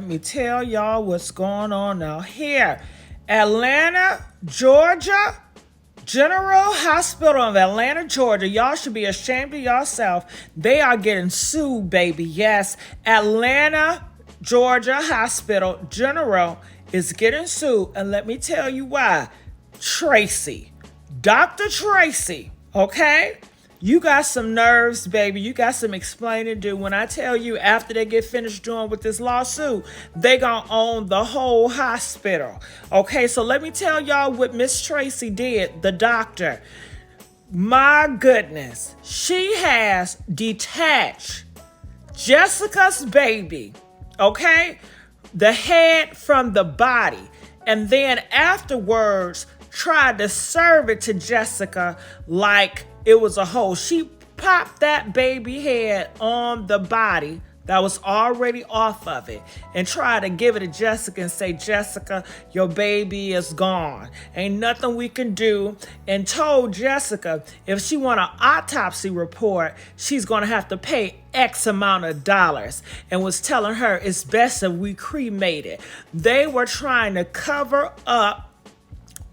me tell y'all what's going on now. Here, Atlanta, Georgia, General Hospital of Atlanta, Georgia. Y'all should be ashamed of yourself. They are getting sued, baby. Yes, Atlanta, Georgia Hospital General is getting sued. And let me tell you why. Tracy, Dr. Tracy, okay? You got some nerves, baby. You got some explaining to do. When I tell you after they get finished doing with this lawsuit, they gonna own the whole hospital. Okay, so let me tell y'all what Miss Tracy did, the doctor. My goodness. She has detached Jessica's baby, okay? The head from the body. And then afterwards, tried to serve it to Jessica like it was a whole. She popped that baby head on the body that was already off of it and tried to give it to Jessica and say, Jessica, your baby is gone. Ain't nothing we can do. And told Jessica if she want an autopsy report, she's going to have to pay X amount of dollars, and was telling her it's best if we cremate it. They were trying to cover up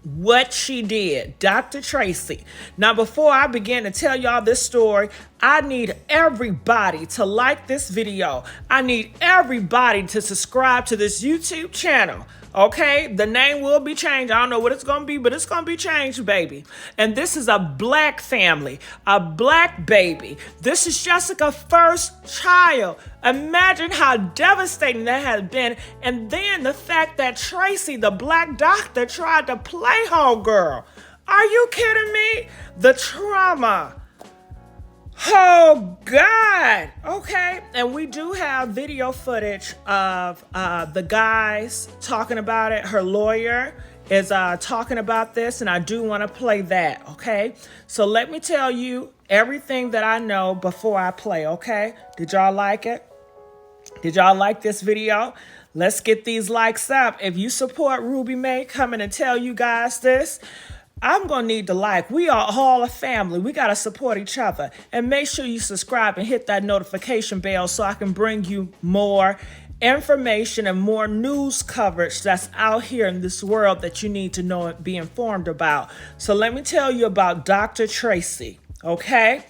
what she did, Dr. Tracy. Now, before I begin to tell y'all this story, I need everybody to like this video. I need everybody to subscribe to this YouTube channel. Okay, the name will be changed. I don't know what it's going to be, but it's going to be changed, baby. And this is a black family, a black baby. This is Jessica's first child. Imagine how devastating that has been. And then the fact that Tracy, the black doctor, tried to play homegirl. Are you kidding me? The trauma. Oh, God. Okay. And we do have video footage of the guys talking about it. Her lawyer is talking about this, and I do want to play that. Okay. So let me tell you everything that I know before I play. Okay. Did y'all like it? Did y'all like this video? Let's get these likes up. If you support Ruby May coming and tell you guys this, I'm going to need the like. We are all a family. We got to support each other. And make sure you subscribe and hit that notification bell so I can bring you more information and more news coverage that's out here in this world that you need to know and be informed about. So let me tell you about Dr. Tracy, okay?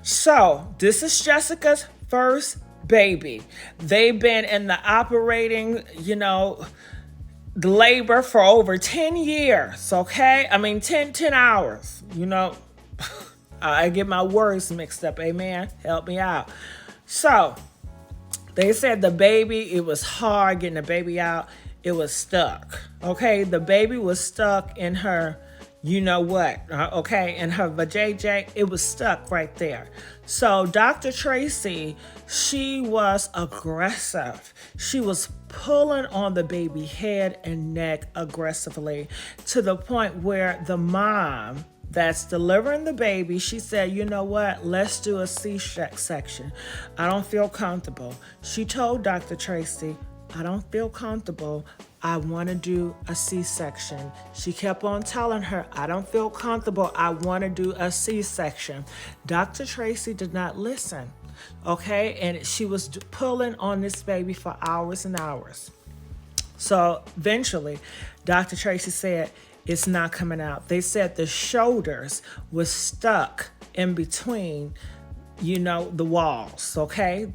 So this is Jessica's first baby. They've been in the operating, labor for over 10 years, okay? I mean, 10 hours, I get my words mixed up, amen? Help me out. So, they said the baby, it was hard getting the baby out. It was stuck, okay? The baby was stuck in her, okay? In her vajayjay, it was stuck right there. So Dr. Tracy, she was aggressive. She was pulling on the baby head and neck aggressively to the point where the mom that's delivering the baby, she said, you know what, let's do a C-section. I don't feel comfortable. She told Dr. Tracy, I don't feel comfortable. I want to do a C-section. She kept on telling her, I don't feel comfortable. I want to do a C-section. Dr. Tracy did not listen, okay? And she was pulling on this baby for hours and hours. So eventually, Dr. Tracy said, it's not coming out. They said the shoulders was stuck in between, the walls, okay?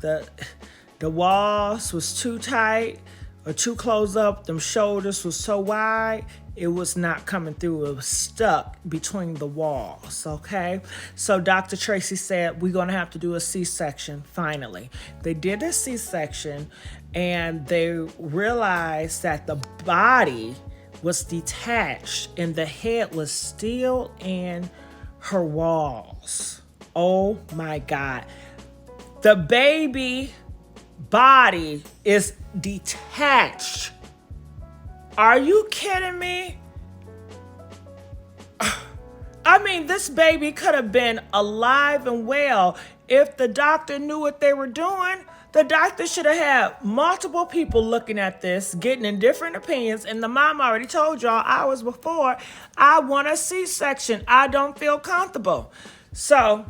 The walls was too tight or too close up. Them shoulders was so wide, it was not coming through. It was stuck between the walls, okay? So Dr. Tracy said, we're going to have to do a C-section finally. They did a C-section, and they realized that the body was detached and the head was still in her walls. Oh, my God. The baby body is detached. Are you kidding me? I mean, this baby could have been alive and well if the doctor knew what they were doing. The doctor should have had multiple people looking at this, getting in different opinions. And the mom already told y'all hours before, I want a C-section. I don't feel comfortable. So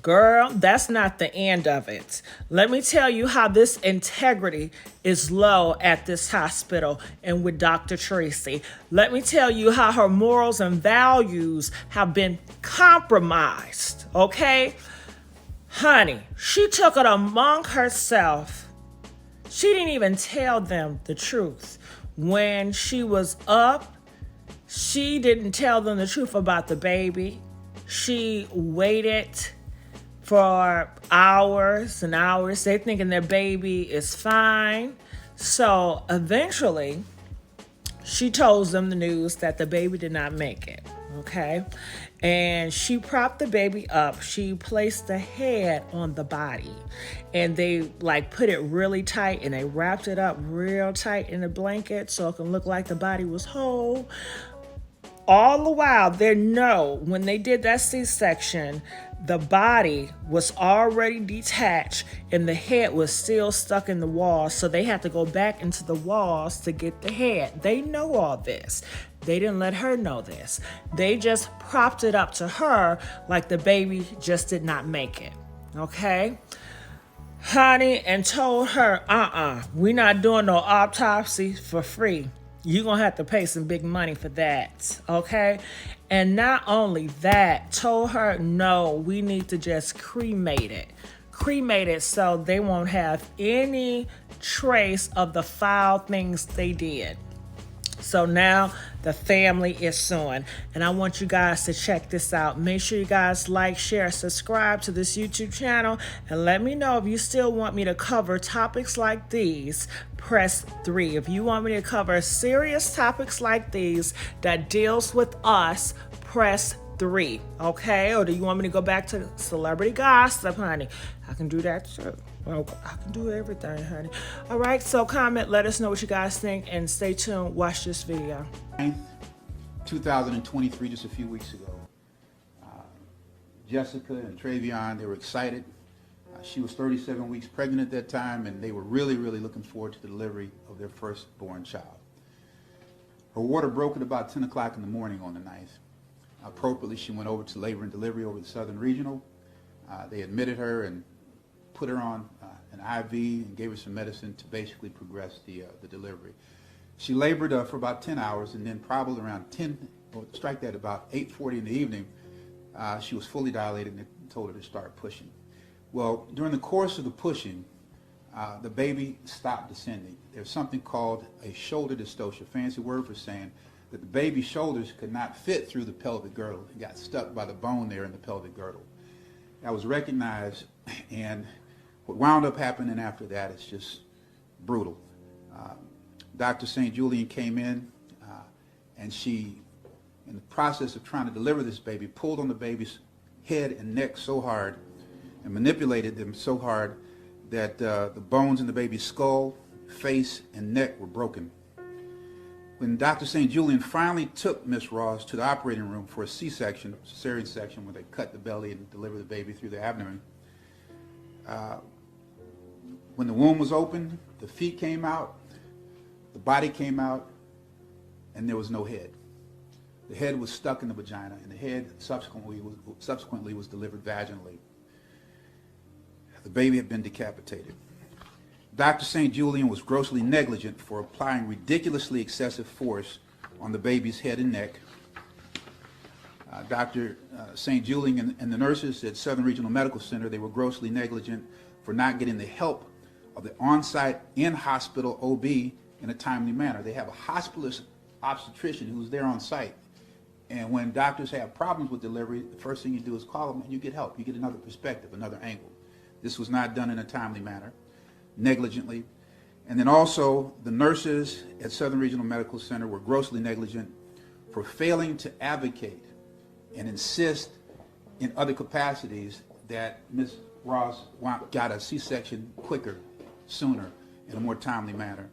Girl, that's not the end of it. Let me tell you how this integrity is low at this hospital and with Dr. Tracy. Let me tell you how her morals and values have been compromised, okay? Honey, she took it among herself. She didn't even tell them the truth. When she was up, she didn't tell them the truth about the baby. She waited for hours and hours. They're thinking their baby is fine. So eventually, she told them the news that the baby did not make it, okay? And she propped the baby up. She placed the head on the body. And they put it really tight and they wrapped it up real tight in a blanket so it can look like the body was whole. All the while, when they did that C-section, the body was already detached and the head was still stuck in the walls. So they had to go back into the walls to get the head. They know all this. They didn't let her know this. They just propped it up to her like the baby just did not make it. Okay? Honey, and told her, we're not doing no autopsy for free. You're going to have to pay some big money for that, okay? And not only that, told her, no, we need to just cremate it. Cremate it so they won't have any trace of the foul things they did. So now the family is suing. And I want you guys to check this out. Make sure you guys like, share, subscribe to this YouTube channel. And let me know if you still want me to cover topics like these. Press 3. If you want me to cover serious topics like these that deals with us, press 3. Okay? Or do you want me to go back to celebrity gossip, honey? I can do that too. Well, I can do everything, honey. All right, so comment, let us know what you guys think, and stay tuned. Watch this video. 2023, just a few weeks ago. Jessica and Treveon, they were excited. She was 37 weeks pregnant at that time, and they were really, really looking forward to the delivery of their firstborn child. Her water broke at about 10 o'clock in the morning on the 9th. Appropriately, she went over to labor and delivery over the Southern Regional. They admitted her and put her on an IV and gave her some medicine to basically progress the delivery. She labored for about 10 hours, and then probably around about 8:40 in the evening, she was fully dilated, and they told her to start pushing. Well, during the course of the pushing, the baby stopped descending. There's something called a shoulder dystocia, fancy word for saying that the baby's shoulders could not fit through the pelvic girdle. It got stuck by the bone there in the pelvic girdle. That was recognized, and what wound up happening after that is just brutal. Dr. St. Julian came in, and she, in the process of trying to deliver this baby, pulled on the baby's head and neck so hard and manipulated them so hard that the bones in the baby's skull, face, and neck were broken. When Dr. St. Julian finally took Miss Ross to the operating room for a C-section, cesarean section, where they cut the belly and deliver the baby through the abdomen, when the womb was open, the feet came out, the body came out, and there was no head. The head was stuck in the vagina, and the head subsequently was delivered vaginally. The baby had been decapitated. Dr. St. Julian was grossly negligent for applying ridiculously excessive force on the baby's head and neck. Dr. St. Julian and the nurses at Southern Regional Medical Center, they were grossly negligent for not getting the help of the on-site in-hospital OB in a timely manner. They have a hospitalist obstetrician who's there on site. And when doctors have problems with delivery, the first thing you do is call them and you get help. You get another perspective, another angle. This was not done in a timely manner, negligently. And then also the nurses at Southern Regional Medical Center were grossly negligent for failing to advocate and insist in other capacities that Ms. Ross got a C-section quicker, sooner, in a more timely manner.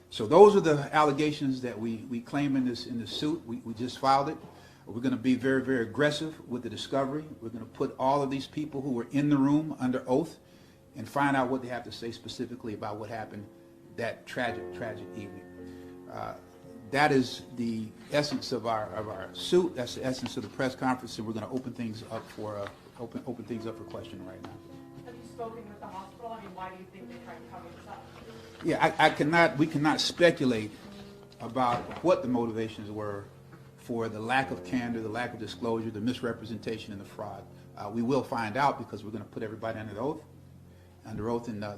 So those are the allegations that we claim in this suit. We just filed it. We're going to be very, very aggressive with the discovery. We're going to put all of these people who were in the room under oath and find out what they have to say specifically about what happened that tragic evening. That is the essence of our suit. That's the essence of the press conference, and we're going to open things up for open things up for questioning right now. Have you spoken with the hospital? I mean, why do you think they tried to cover this up? Yeah, we cannot speculate about what the motivations were for the lack of candor, the lack of disclosure, the misrepresentation, and the fraud. We will find out because we're going to put everybody under oath, and they're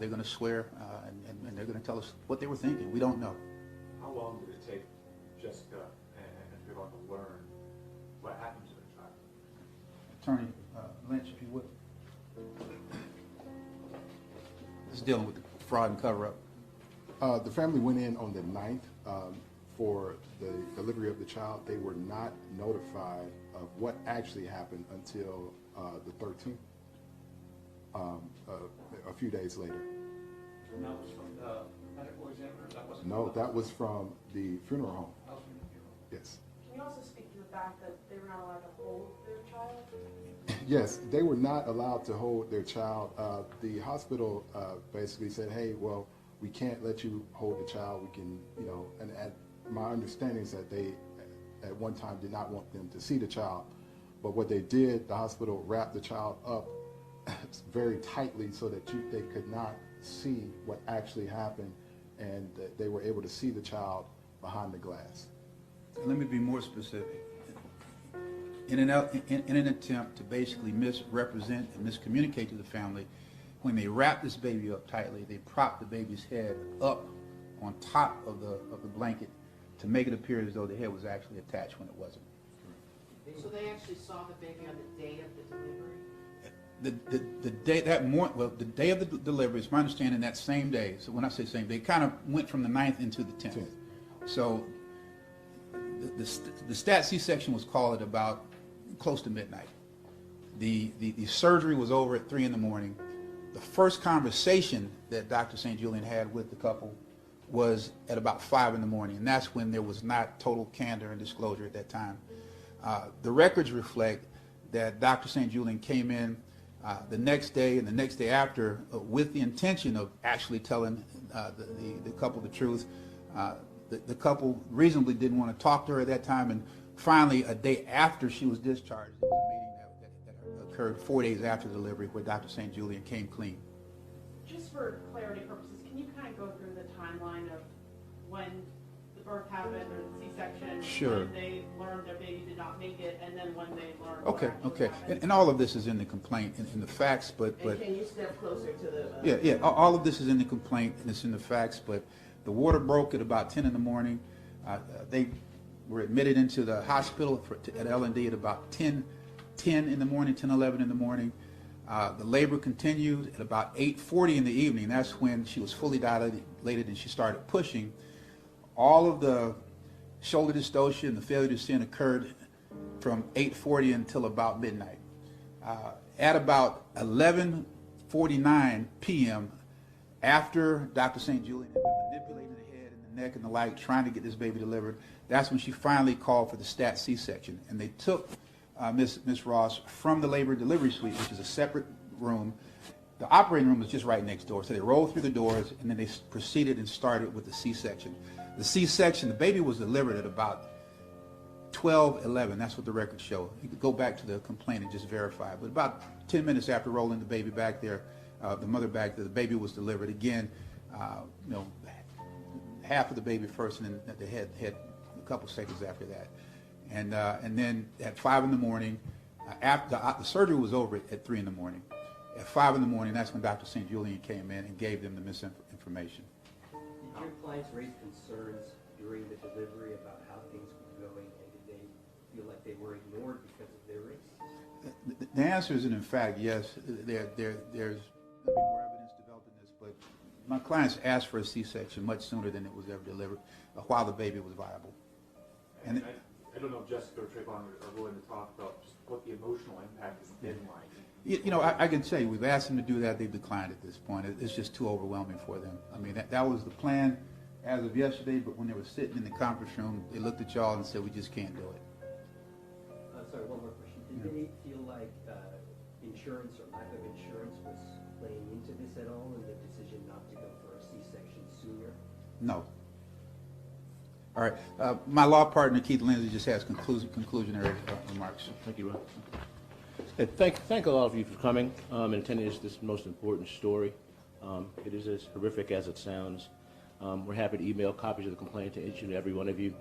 going to swear, and they're going to tell us what they were thinking. We don't know. How long did it take Jessica and Treveon to learn what happened to their child? Attorney Lynch, if you would. This is dealing with the fraud and cover-up. The family went in on the 9th for the delivery of the child. They were not notified of what actually happened until the 13th, a few days later. And that was from the medical examiner? That wasn't No, that was from the funeral home. That was from the funeral. Yes. Can you also speak to the fact that they were not allowed to hold their child? Yes, they were not allowed to hold their child. The hospital basically said, hey, well, we can't let you hold the child. We can, and my understanding is that they at one time did not want them to see the child. But what they did, the hospital wrapped the child up very tightly so that they could not see what actually happened, and that they were able to see the child behind the glass. Let me be more specific. In an attempt to basically misrepresent and miscommunicate to the family, when they wrapped this baby up tightly, they propped the baby's head up on top of the blanket to make it appear as though the head was actually attached when it wasn't. So they actually saw the baby on the day of the delivery? The day of the delivery, it's my understanding that same day. So when I say same day, kind of went from the 9th into the 10th. So the stat C-section was called at about close to midnight. The surgery was over at 3 in the morning. The first conversation that Dr. St. Julian had with the couple was at about 5 in the morning, and that's when there was not total candor and disclosure at that time. The records reflect that Dr. St. Julian came in the next day and the next day after with the intention of actually telling the couple the truth. The couple reasonably didn't want to talk to her at that time, and finally, a day after she was discharged, there was a meeting that occurred 4 days after delivery where Dr. St. Julian came clean. Just for clarity purposes, can you kind of go through the timeline of when the birth happened or the C-section? Sure. When they learned their baby did not make it, and then when they learned Okay, what actually okay. happened? And all of this is in the complaint, in the facts, but And can you step closer to the... yeah, all of this is in the complaint and it's in the facts, but the water broke at about 10 in the morning. They were admitted into the hospital at L&D at about 10 in the morning, 10:11 in the morning. The labor continued at about 8:40 in the evening. That's when she was fully dilated and she started pushing. All of the shoulder dystocia and the failure to sin occurred from 8:40 until about midnight. At about 11:49 p.m., after Dr. St. Julian had been manipulating the head and the neck and the like, trying to get this baby delivered, that's when she finally called for the stat C-section. And they took Miss Ross from the labor and delivery suite, which is a separate room. The operating room was just right next door. So they rolled through the doors, and then they proceeded and started with the C-section. The C-section, the baby was delivered at about 12:11. That's what the records show. You could go back to the complaint and just verify. But about 10 minutes after rolling the baby back there, the mother back there, the baby was delivered again. Half of the baby first, and then the head a couple seconds after that. And then at 5 in the morning, after the surgery was over at 3 in the morning. At 5 in the morning, that's when Dr. St. Julian came in and gave them the misinformation. Did your clients raise concerns during the delivery about how things were going, and did they feel like they were ignored because of their race? The answer is, in fact, yes. There's be more evidence developed in this, but my clients asked for a C-section much sooner than it was ever delivered, while the baby was viable. And I don't know if Jessica or Treveon are willing to talk about just what the emotional impact has been like. I can tell you, we've asked them to do that. They've declined at this point. It's just too overwhelming for them. I mean, that was the plan as of yesterday, but when they were sitting in the conference room, they looked at y'all and said, we just can't do it. Sorry, one more question. Did they feel like insurance or lack of insurance was playing into this at all in the decision not to go for a C-section sooner? No. All right. My law partner, Keith Lindsay, just has conclusionary remarks. Thank you, Ron. Thank a lot of you for coming and attending this most important story. It is as horrific as it sounds. We're happy to email copies of the complaint to each and every one of you.